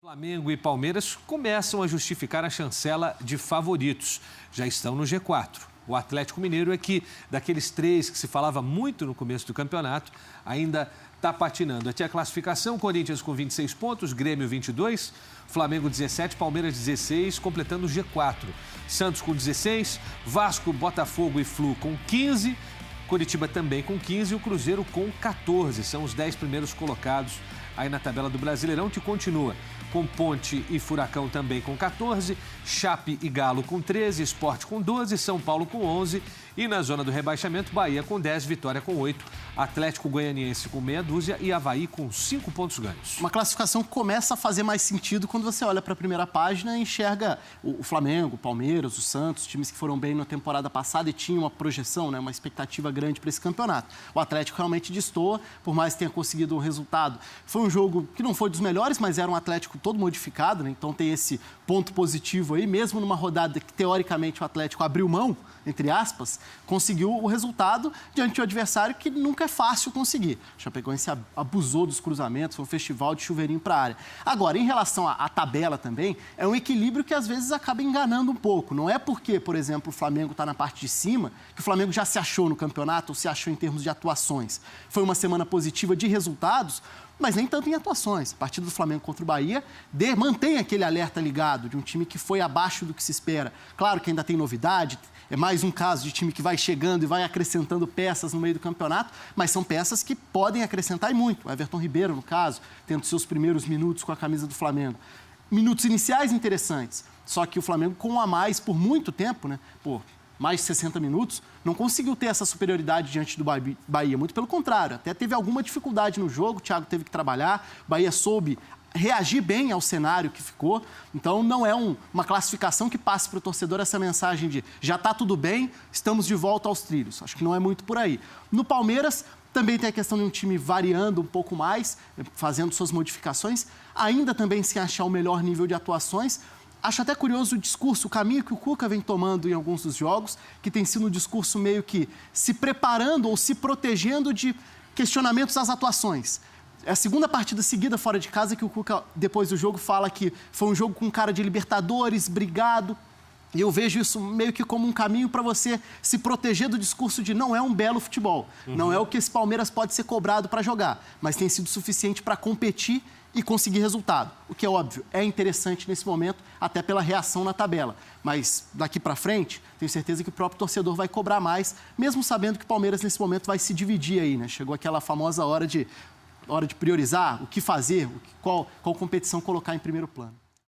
Flamengo e Palmeiras começam a justificar a chancela de favoritos. Já estão no G4. O Atlético Mineiro é que, daqueles três que se falava muito no começo do campeonato, ainda está patinando. Aqui a classificação: Corinthians com 26 pontos, Grêmio 22, Flamengo 17, Palmeiras 16, completando o G4. Santos com 16, Vasco, Botafogo e Flu com 15, Curitiba também com 15 e o Cruzeiro com 14. São os 10 primeiros colocados aí na tabela do Brasileirão, que continua com Ponte e Furacão também com 14, Chape e Galo com 13, Sport com 12, São Paulo com 11 e na zona do rebaixamento, Bahia com 10, Vitória com 8, Atlético Goianiense com meia dúzia e Avaí com 5 pontos ganhos. Uma classificação que começa a fazer mais sentido quando você olha para a primeira página e enxerga o Flamengo, o Palmeiras, o Santos, times que foram bem na temporada passada e tinham uma projeção, uma expectativa grande para esse campeonato. O Atlético realmente destoa, por mais que tenha conseguido um resultado. Foi um jogo que não foi dos melhores, mas era um Atlético todo modificado, então tem esse ponto positivo aí, mesmo numa rodada que teoricamente o Atlético abriu mão, entre aspas, conseguiu o resultado diante de um adversário que nunca é fácil conseguir. O Chapecoense abusou dos cruzamentos, foi um festival de chuveirinho para a área. Agora, em relação à tabela também, é um equilíbrio que às vezes acaba enganando um pouco. Não é porque, por exemplo, o Flamengo está na parte de cima, que o Flamengo já se achou no campeonato ou se achou em termos de atuações. Foi uma semana positiva de resultados, mas nem tanto em atuações. A partida do Flamengo contra o Bahia mantém aquele alerta ligado de um time que foi abaixo do que se espera. Claro que ainda tem novidade, é mais um caso de time que vai chegando e vai acrescentando peças no meio do campeonato, mas são peças que podem acrescentar e muito. O Everton Ribeiro, no caso, tendo seus primeiros minutos com a camisa do Flamengo. Minutos iniciais interessantes, só que o Flamengo com um a mais por muito tempo, por mais de 60 minutos, não conseguiu ter essa superioridade diante do Bahia. Muito pelo contrário, até teve alguma dificuldade no jogo, o Thiago teve que trabalhar, o Bahia soube reagir bem ao cenário que ficou. Então, não é uma classificação que passe para o torcedor essa mensagem de já está tudo bem, estamos de volta aos trilhos. Acho que não é muito por aí. No Palmeiras, também tem a questão de um time variando um pouco mais, fazendo suas modificações, ainda também sem achar o melhor nível de atuações. Acho até curioso o discurso, o caminho que o Cuca vem tomando em alguns dos jogos, que tem sido um discurso meio que se preparando ou se protegendo de questionamentos às atuações. É a segunda partida seguida fora de casa que o Cuca, depois do jogo, fala que foi um jogo com cara de Libertadores, brigado. E eu vejo isso meio que como um caminho para você se proteger do discurso de não é um belo futebol. Não é o que esse Palmeiras pode ser cobrado para jogar, mas tem sido suficiente para competir e conseguir resultado. O que é óbvio, é interessante nesse momento, até pela reação na tabela. Mas daqui para frente, tenho certeza que o próprio torcedor vai cobrar mais, mesmo sabendo que o Palmeiras nesse momento vai se dividir aí, Chegou aquela famosa hora de priorizar o que fazer, qual competição colocar em primeiro plano.